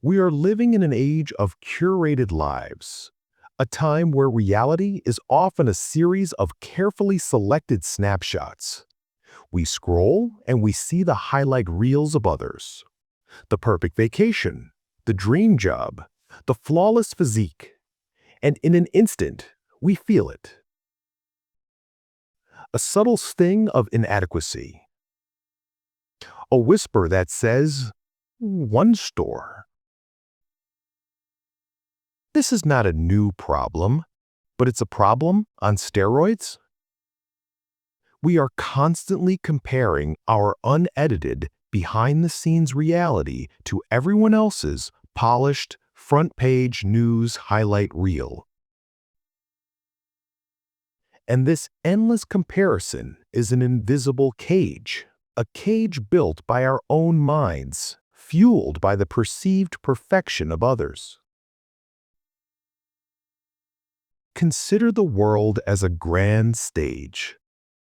We are living in an age of curated lives, a time where reality is often a series of carefully selected snapshots. We scroll and we see the highlight reels of others, the perfect vacation, the dream job, the flawless physique, and in an instant, we feel it. A subtle sting of inadequacy, a whisper that says, one store. This is not a new problem, but it's a problem on steroids. We are constantly comparing our unedited, behind-the-scenes reality to everyone else's polished, front-page news highlight reel. And this endless comparison is an invisible cage, a cage built by our own minds, fueled by the perceived perfection of others. Consider the world as a grand stage.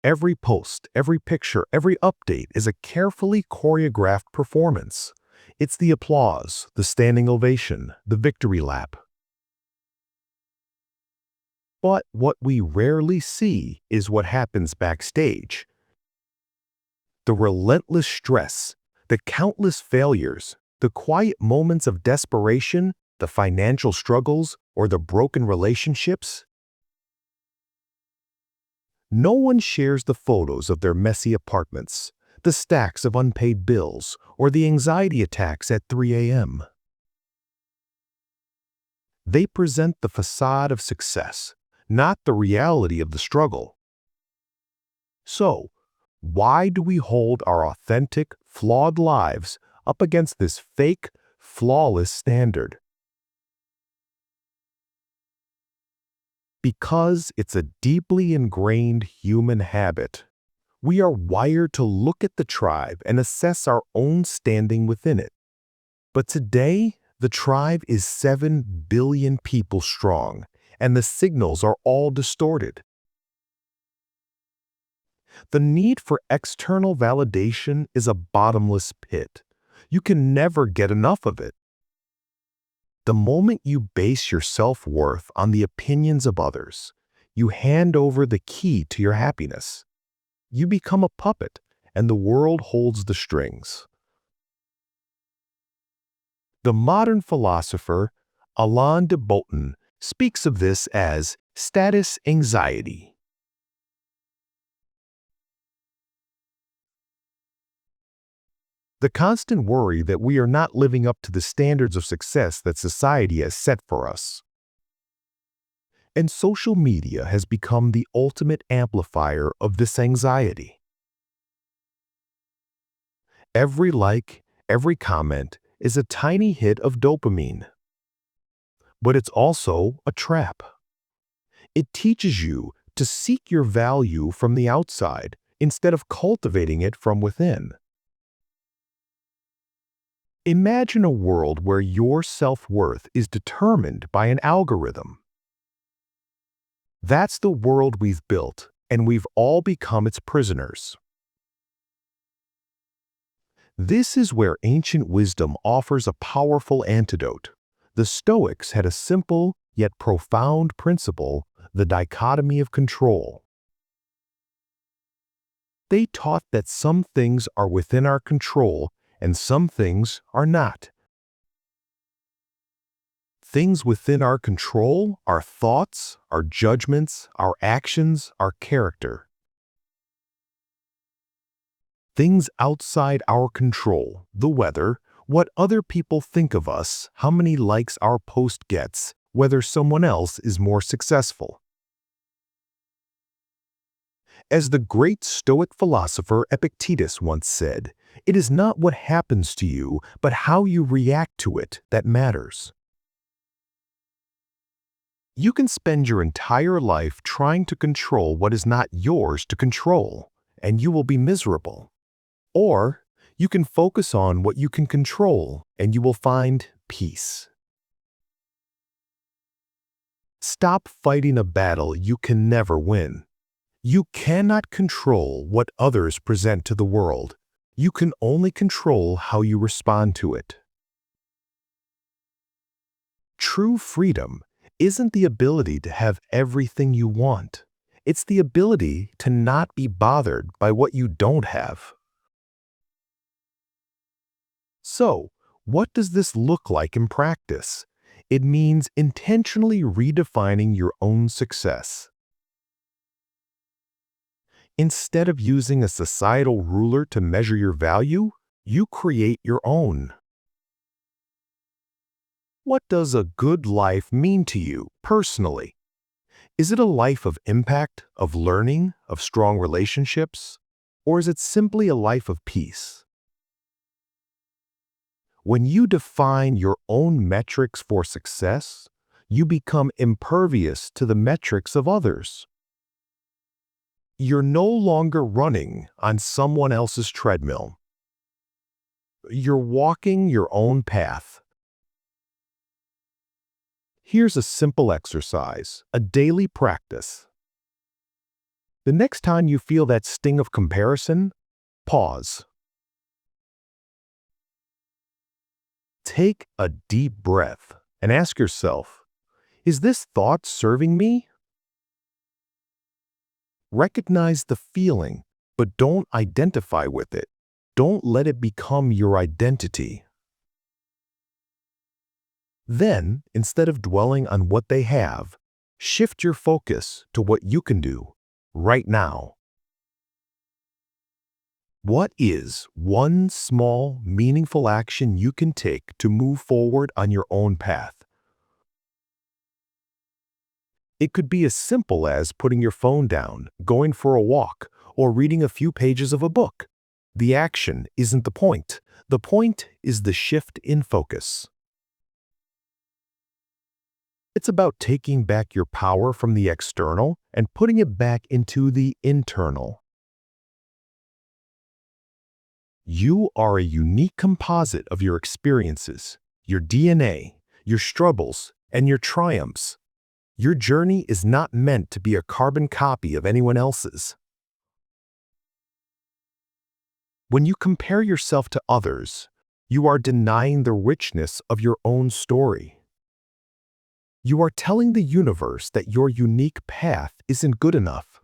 Every post, every picture, every update is a carefully choreographed performance. It's the applause, the standing ovation, the victory lap. But what we rarely see is what happens backstage. The relentless stress, the countless failures, the quiet moments of desperation, the financial struggles, or the broken relationships. No one shares the photos of their messy apartments, the stacks of unpaid bills, or the anxiety attacks at 3 a.m. They present the facade of success, not the reality of the struggle. So, why do we hold our authentic, flawed lives up against this fake, flawless standard? Because it's a deeply ingrained human habit. We are wired to look at the tribe and assess our own standing within it. But today, the tribe is 7 billion people strong, and the signals are all distorted. The need for external validation is a bottomless pit. You can never get enough of it. The moment you base your self-worth on the opinions of others, you hand over the key to your happiness. You become a puppet, and the world holds the strings. The modern philosopher Alain de Botton speaks of this as status anxiety. The constant worry that we are not living up to the standards of success that society has set for us. And social media has become the ultimate amplifier of this anxiety. Every like, every comment is a tiny hit of dopamine. But it's also a trap. It teaches you to seek your value from the outside instead of cultivating it from within. Imagine a world where your self-worth is determined by an algorithm. That's the world we've built, and we've all become its prisoners. This is where ancient wisdom offers a powerful antidote. The Stoics had a simple yet profound principle, the dichotomy of control. They taught that some things are within our control and some things are not. Things within our control are thoughts, our judgments, our actions, our character. Things outside our control, the weather, what other people think of us, how many likes our post gets, whether someone else is more successful. As the great Stoic philosopher Epictetus once said, it is not what happens to you, but how you react to it that matters. You can spend your entire life trying to control what is not yours to control, and you will be miserable. Or you can focus on what you can control, and you will find peace. Stop fighting a battle you can never win. You cannot control what others present to the world. You can only control how you respond to it. True freedom isn't the ability to have everything you want. It's the ability to not be bothered by what you don't have. So, what does this look like in practice? It means intentionally redefining your own success. Instead of using a societal ruler to measure your value, you create your own. What does a good life mean to you personally? Is it a life of impact, of learning, of strong relationships? Or is it simply a life of peace? When you define your own metrics for success, you become impervious to the metrics of others. You're no longer running on someone else's treadmill. You're walking your own path. Here's a simple exercise, a daily practice. The next time you feel that sting of comparison, pause. Take a deep breath and ask yourself, is this thought serving me? Recognize the feeling, but don't identify with it. Don't let it become your identity. Then, instead of dwelling on what they have, shift your focus to what you can do right now. What is one small, meaningful action you can take to move forward on your own path? It could be as simple as putting your phone down, going for a walk, or reading a few pages of a book. The action isn't the point. The point is the shift in focus. It's about taking back your power from the external and putting it back into the internal. You are a unique composite of your experiences, your DNA, your struggles, and your triumphs. Your journey is not meant to be a carbon copy of anyone else's. When you compare yourself to others, you are denying the richness of your own story. You are telling the universe that your unique path isn't good enough.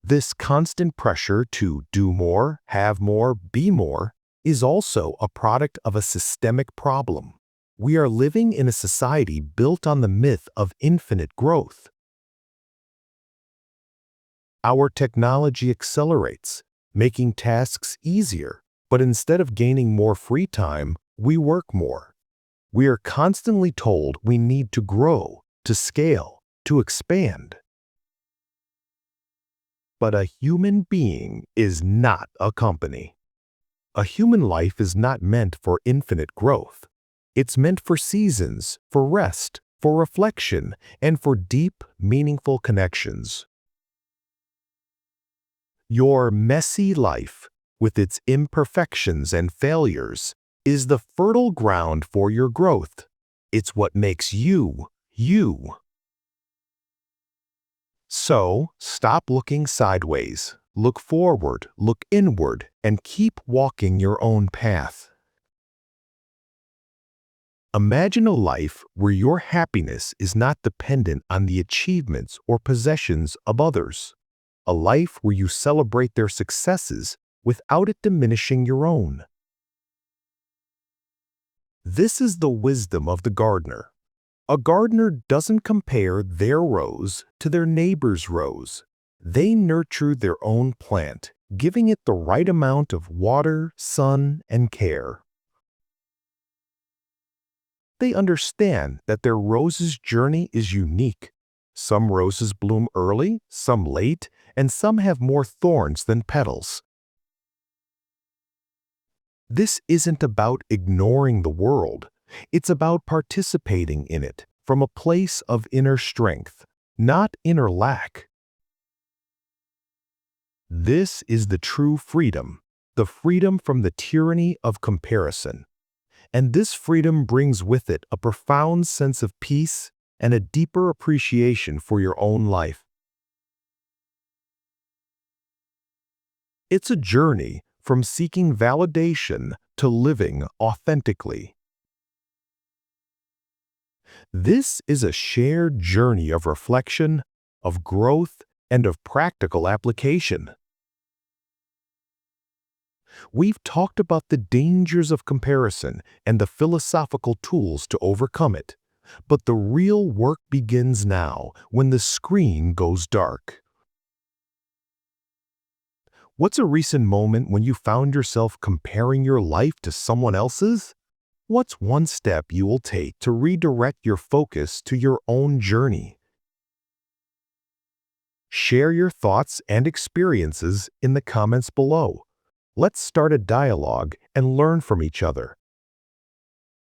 This constant pressure to do more, have more, be more is also a product of a systemic problem. We are living in a society built on the myth of infinite growth. Our technology accelerates, making tasks easier, but instead of gaining more free time, we work more. We are constantly told we need to grow, to scale, to expand. But a human being is not a company. A human life is not meant for infinite growth. It's meant for seasons, for rest, for reflection, and for deep, meaningful connections. Your messy life, with its imperfections and failures, is the fertile ground for your growth. It's what makes you, you. So, stop looking sideways. Look forward, look inward, and keep walking your own path. Imagine a life where your happiness is not dependent on the achievements or possessions of others. A life where you celebrate their successes without it diminishing your own. This is the wisdom of the gardener. A gardener doesn't compare their rose to their neighbor's rose. They nurture their own plant, giving it the right amount of water, sun, and care. They understand that their rose's journey is unique. Some roses bloom early, some late, and some have more thorns than petals. This isn't about ignoring the world. It's about participating in it from a place of inner strength, not inner lack. This is the true freedom, the freedom from the tyranny of comparison. And this freedom brings with it a profound sense of peace and a deeper appreciation for your own life. It's a journey from seeking validation to living authentically. This is a shared journey of reflection, of growth, and of practical application. We've talked about the dangers of comparison and the philosophical tools to overcome it. But the real work begins now, when the screen goes dark. What's a recent moment when you found yourself comparing your life to someone else's? What's one step you will take to redirect your focus to your own journey? Share your thoughts and experiences in the comments below. Let's start a dialogue and learn from each other.